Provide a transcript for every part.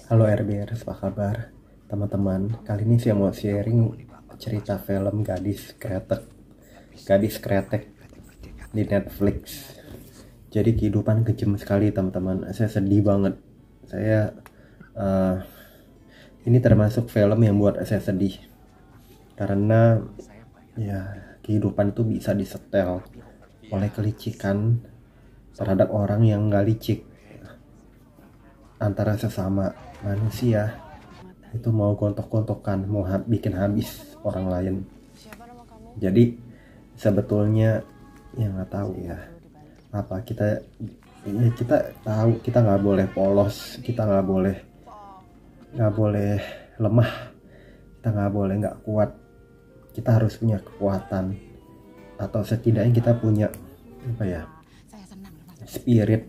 Halo RBRS, apa kabar teman-teman? Kali ini saya mau sharing cerita film Gadis Kretek di Netflix. Jadi kehidupan kejam sekali teman-teman. Saya sedih banget. Saya eh, ini termasuk film yang buat saya sedih karena ya kehidupan itu bisa disetel oleh kelicikan terhadap orang yang nggak licik antara sesama manusia. Itu mau gontok-gontokan, mau bikin habis orang lain. Jadi sebetulnya ya nggak tahu ya apa kita, ya kita tahu kita nggak boleh polos, kita nggak boleh lemah, kita nggak boleh nggak kuat, kita harus punya kekuatan, atau setidaknya kita punya apa ya, spirit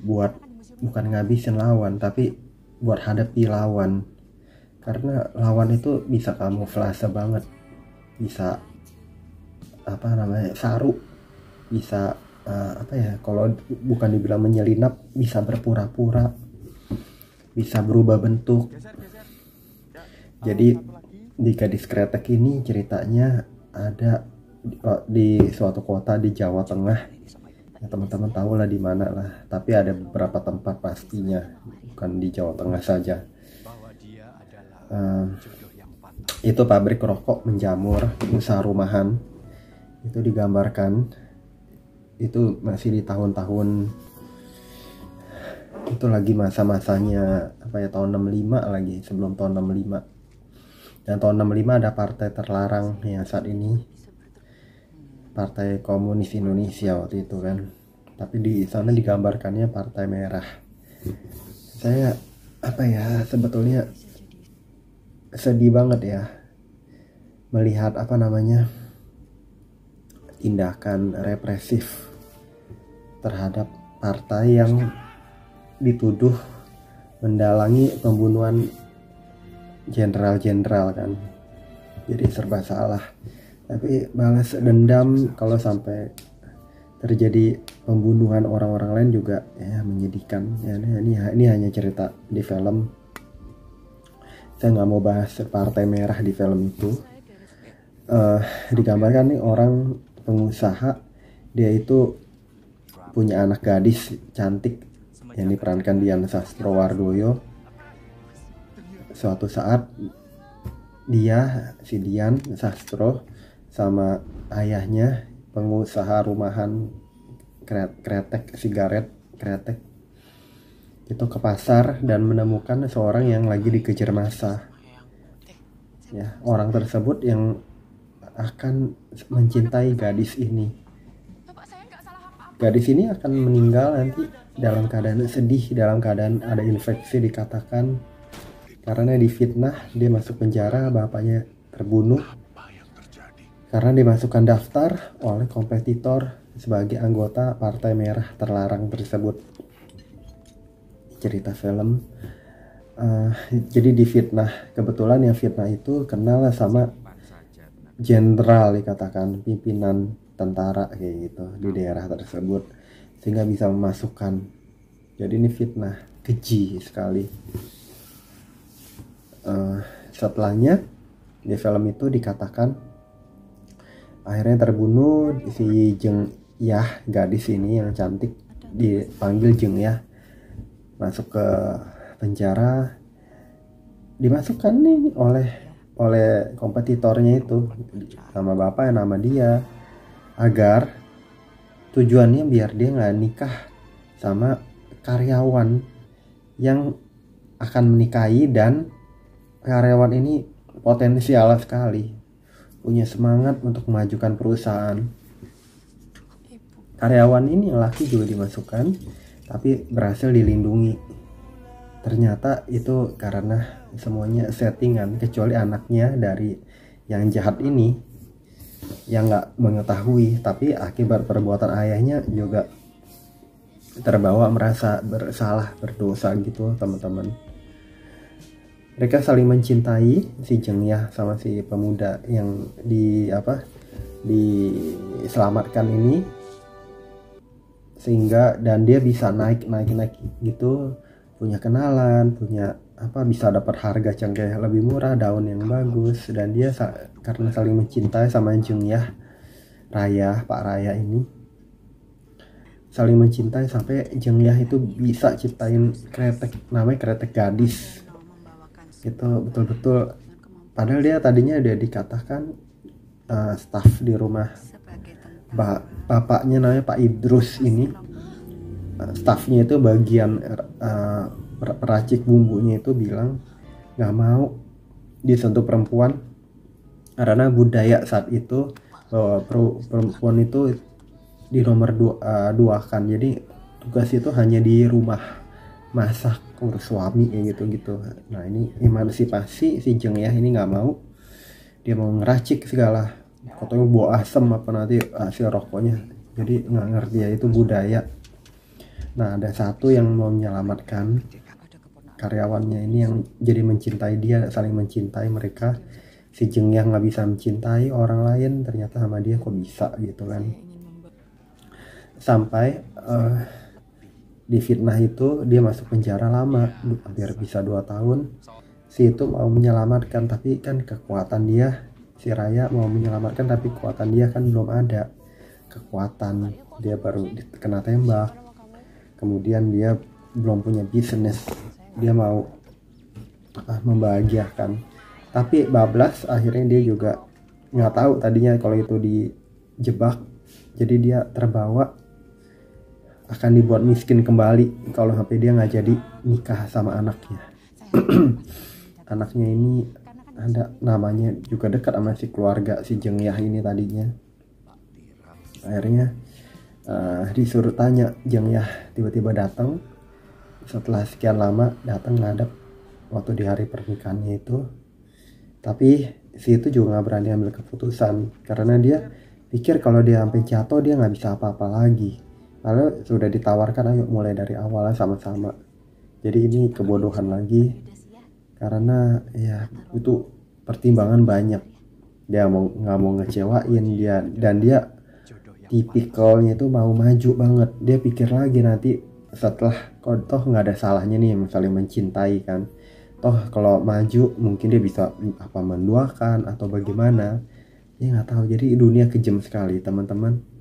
buat bukan ngabisin lawan tapi buat hadapi lawan. Karena lawan itu bisa kamuflase banget, bisa apa namanya, saru, bisa apa ya, kalau bukan dibilang menyelinap, bisa berpura-pura, bisa berubah bentuk. Jadi di Gadis Kretek ini ceritanya ada di suatu kota di Jawa Tengah. Ya, teman-teman tahu lah di mana lah, tapi ada beberapa tempat pastinya, bukan di Jawa Tengah saja. Itu pabrik rokok menjamur, usaha rumahan. Itu digambarkan, itu masih di tahun-tahun, itu lagi masa-masanya apa ya, tahun 65 lagi, sebelum tahun 65. Dan tahun 65 ada partai terlarang yang saat ini, Partai Komunis Indonesia waktu itu kan. Tapi di sana digambarkannya Partai Merah. Saya apa ya, sebetulnya sedih banget ya melihat apa namanya, tindakan represif terhadap partai yang dituduh mendalangi pembunuhan jenderal-jenderal kan. Jadi serba salah, tapi balas dendam kalau sampai terjadi pembunuhan orang-orang lain juga ya menyedihkan ya. Ini hanya cerita di film, saya nggak mau bahas Partai Merah di film itu. Digambarkan nih orang pengusaha, dia itu punya anak gadis cantik yang diperankan Dian Sastrowardoyo. Suatu saat si Dian Sastro sama ayahnya, pengusaha rumahan sigaret kretek, itu ke pasar dan menemukan seorang yang lagi dikejar massa. Ya, orang tersebut yang akan mencintai gadis ini. Gadis ini akan meninggal nanti dalam keadaan sedih, dalam keadaan ada infeksi dikatakan, karena difitnah, dia masuk penjara, bapaknya terbunuh karena dimasukkan daftar oleh kompetitor sebagai anggota Partai Merah terlarang tersebut. Cerita film. Jadi difitnah, kebetulan yang fitnah itu kenal sama jenderal, dikatakan pimpinan tentara kayak gitu di daerah tersebut, sehingga bisa memasukkan. Jadi ini fitnah, keji sekali. Setelahnya di film itu dikatakan akhirnya terbunuh si Jeng Yah, gadis ini yang cantik dipanggil Jeng Yah, masuk ke penjara, dimasukkan nih oleh kompetitornya itu sama bapak yang nama dia, agar tujuannya biar dia nggak nikah sama karyawan yang akan menikahi, dan karyawan ini potensial sekali, punya semangat untuk memajukan perusahaan. Karyawan ini yang laki juga dimasukkan, tapi berhasil dilindungi. Ternyata itu karena semuanya settingan, kecuali anaknya dari yang jahat ini yang nggak mengetahui, tapi akibat perbuatan ayahnya juga terbawa merasa bersalah, berdosa gitu teman-teman. Mereka saling mencintai, si Jeng Yah sama si pemuda yang diselamatkan ini, sehingga dan dia bisa naik gitu punya kenalan, punya apa, bisa dapat harga cengkeh lebih murah, daun yang bagus, dan dia karena saling mencintai sama Jengyah, Pak Raya ini saling mencintai sampai Jengyah itu bisa ciptain kretek, namanya kretek gadis. Itu betul-betul, padahal dia tadinya udah dikatakan staf di rumah bapaknya, namanya Pak Idrus ini. Stafnya itu bagian peracik bumbunya itu bilang nggak mau disentuh perempuan karena budaya saat itu bahwa perempuan itu di nomor dua kan, jadi tugas itu hanya di rumah masak, urus suami kayak gitu. Nah ini emansipasi si Jengyah ini nggak mau, dia mau ngeracik segala, katanya bau asem apa nanti hasil rokoknya, jadi nggak ngerti ya itu budaya. Nah ada satu yang mau menyelamatkan karyawannya ini yang jadi mencintai dia, saling mencintai mereka. Si Jengyah nggak bisa mencintai orang lain, ternyata sama dia kok bisa gitu kan. Sampai di fitnah itu dia masuk penjara lama, hampir bisa 2 tahun. Si itu mau menyelamatkan, tapi kan kekuatan dia, si Raya mau menyelamatkan tapi kekuatan dia kan belum ada kekuatan, dia baru kena tembak, kemudian dia belum punya bisnis, dia mau membahagiakan, tapi bablas akhirnya dia juga nggak tahu tadinya kalau itu dijebak, jadi dia terbawa akan dibuat miskin kembali kalau sampai dia nggak jadi nikah sama anaknya. Anaknya ini ada namanya juga dekat sama si keluarga si Jengyah ini tadinya. Akhirnya disuruh tanya, Jengyah tiba-tiba datang setelah sekian lama, datang ngadep waktu di hari pernikahannya itu. Tapi si itu juga nggak berani ambil keputusan karena dia pikir kalau dia sampai jatuh dia nggak bisa apa-apa lagi. Lalu sudah ditawarkan ayo mulai dari awal sama-sama. Jadi ini kebodohan lagi karena ya itu pertimbangan banyak. Dia nggak mau ngecewain dia, dan dia tipikalnya itu mau maju banget. Dia pikir lagi nanti setelah toh nggak ada salahnya nih saling mencintai kan. Toh kalau maju mungkin dia bisa apa menduakan atau bagaimana. Dia nggak tahu. Jadi dunia kejam sekali teman-teman.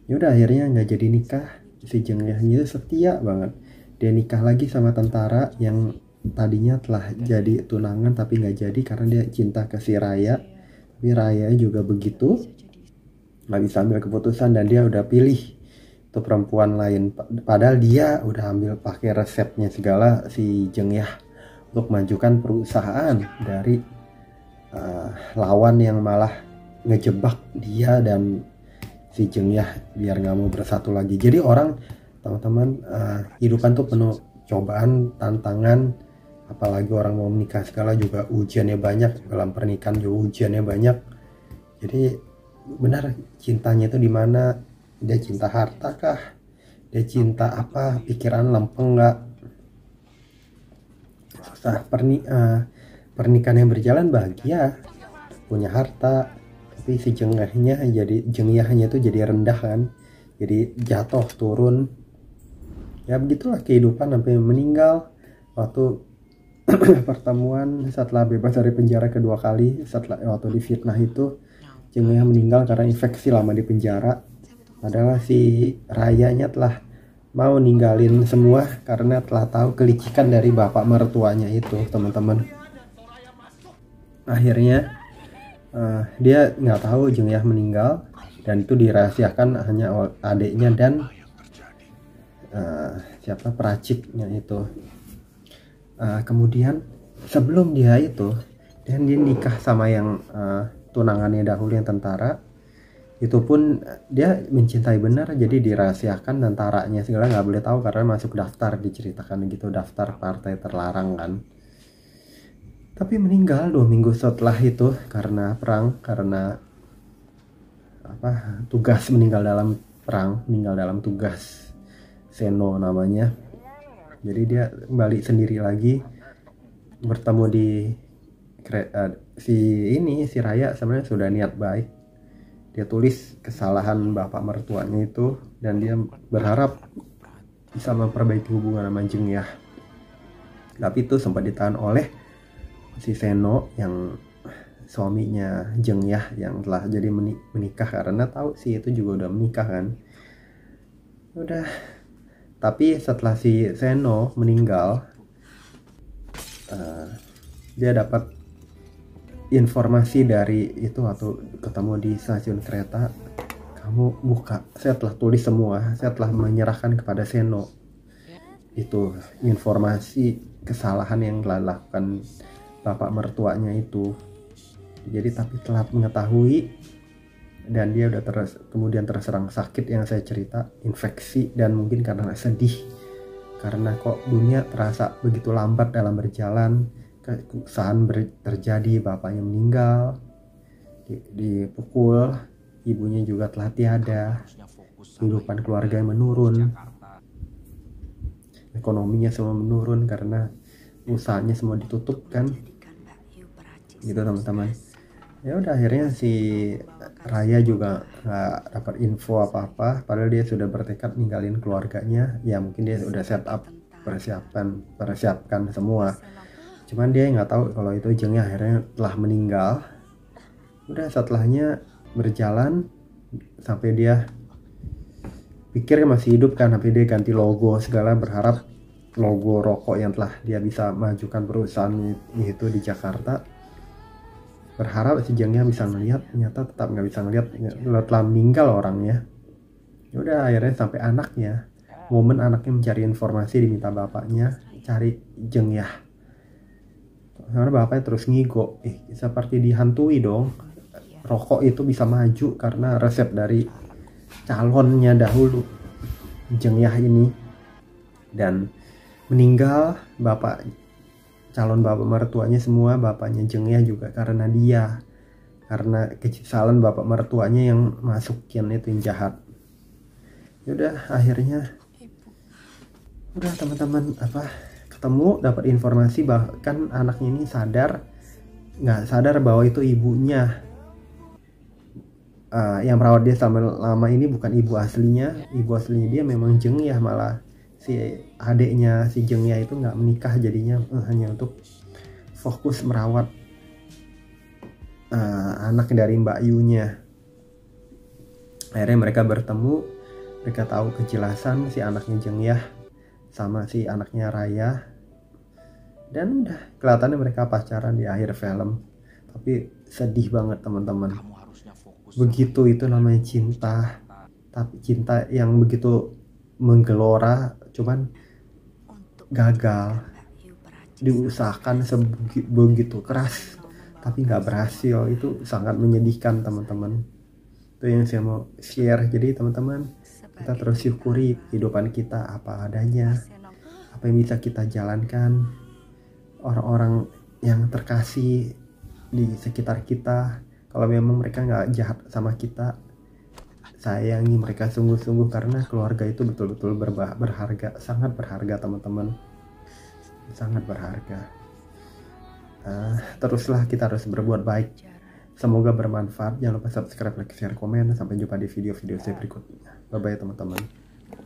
Ya udah akhirnya nggak jadi nikah. Si Jengyahnya itu setia banget. Dia nikah lagi sama tentara yang tadinya telah jadi tunangan tapi nggak jadi karena dia cinta ke si Raya. Tapi Raya juga begitu, nggak bisa ambil keputusan dan dia udah pilih tuh perempuan lain. Padahal dia udah ambil pakai resepnya segala si Jengyah untuk majukan perusahaan dari lawan yang malah ngejebak dia dan si Jengyah biar nggak mau bersatu lagi. Jadi orang teman-teman hidupan tuh penuh cobaan, tantangan, apalagi orang mau menikah segala juga ujiannya banyak, dalam pernikahan juga ujiannya banyak. Jadi benar cintanya itu di mana? Dia cinta harta kah? Dia cinta apa? Pikiran lempeng nggak? Susah. Pernikahan yang berjalan bahagia, punya harta, tapi si Jengyahnya itu jadi rendah kan, jadi jatuh turun. Ya begitulah kehidupan sampai meninggal waktu pertemuan setelah bebas dari penjara kedua kali. Setelah waktu difitnah itu Jengyah meninggal karena infeksi lama di penjara. Adalah si Rayanya telah mau ninggalin semua karena telah tahu kelicikan dari bapak mertuanya itu teman-teman. Akhirnya dia nggak tahu Jengyah meninggal dan itu dirahasiakan hanya adiknya dan siapa peraciknya itu. Kemudian sebelum dia itu dan dia nikah sama yang tunangannya dahulu yang tentara, itu pun dia mencintai benar, jadi dirahasiakan tentaranya segala nggak boleh tahu karena masuk daftar, diceritakan gitu, daftar partai terlarang kan. Tapi meninggal 2 minggu setelah itu karena perang, karena tugas, meninggal dalam perang, meninggal dalam tugas, Seno namanya. Jadi dia kembali sendiri lagi, bertemu di si Raya sebenarnya sudah niat baik. Dia tulis kesalahan bapak mertuanya itu dan dia berharap bisa memperbaiki hubungan sama Jengyah. Tapi itu sempat ditahan oleh si Seno yang suaminya Jeng Yah yang telah jadi menikah, karena tahu sih itu juga udah menikah kan. Udah, tapi setelah si Seno meninggal, dia dapat informasi dari itu atau ketemu di stasiun kereta. Kamu buka, saya telah tulis semua, saya telah menyerahkan kepada Seno itu informasi kesalahan yang telah dilakukan bapak mertuanya itu. Jadi tapi telah mengetahui, dan dia udah kemudian terserang sakit yang saya cerita, infeksi, dan mungkin karena sedih karena kok dunia terasa begitu lambat dalam berjalan. Kekosaan terjadi, bapaknya meninggal, dipukul, ibunya juga telah tiada, kehidupan keluarga yang menurun, ekonominya semua menurun karena usahanya semua ditutup kan, gitu teman-teman. Ya udah, akhirnya si Raya juga nggak dapat info apa-apa, padahal dia sudah bertekad ninggalin keluarganya. Ya mungkin dia sudah persiapkan semua, cuman dia nggak tahu kalau itu Jengnya akhirnya telah meninggal. Udah, setelahnya berjalan sampai dia pikir masih hidup kan, sampai dia ganti logo segala, berharap logo rokok yang telah dia bisa majukan perusahaan itu di Jakarta, berharap si Jengnya bisa ngelihat, ternyata tetap nggak bisa ngelihat, telah meninggal orangnya. Udah, akhirnya sampai anaknya, momen anaknya mencari informasi, diminta bapaknya cari Jengnya, karena bapaknya terus ngigo, seperti dihantui dong. Rokok itu bisa maju karena resep dari calonnya dahulu, Jengnya ini, dan meninggal calon bapak mertuanya semua, bapaknya Jengnya juga karena kesalahan bapak mertuanya yang masukin itu yang jahat. Yaudah, akhirnya udah teman-teman ketemu, dapat informasi bahkan anaknya ini nggak sadar bahwa itu ibunya. Yang merawat dia selama lama ini bukan ibu aslinya dia memang Jengya, malah si adiknya si Jengya itu nggak menikah, jadinya hanya untuk fokus merawat anak dari Mbak Yunya. Akhirnya mereka bertemu, mereka tahu kejelasan si anaknya Jengya sama si anaknya Raya, dan udah kelihatannya mereka pacaran di akhir film. Tapi sedih banget teman-teman, begitu itu namanya cinta, tapi cinta yang begitu menggelora cuman gagal, diusahakan begitu keras tapi nggak berhasil. Itu sangat menyedihkan teman-teman. Itu yang saya mau share. Jadi teman-teman, kita terus syukuri kehidupan kita apa adanya, apa yang bisa kita jalankan, orang-orang yang terkasih di sekitar kita. Kalau memang mereka nggak jahat sama kita, sayangi mereka sungguh-sungguh, karena keluarga itu betul-betul berharga, sangat berharga teman-teman, sangat berharga. Teruslah kita harus berbuat baik. Semoga bermanfaat. Jangan lupa subscribe, like, share, komen. Sampai jumpa di video-video saya berikutnya. Bye bye teman-teman.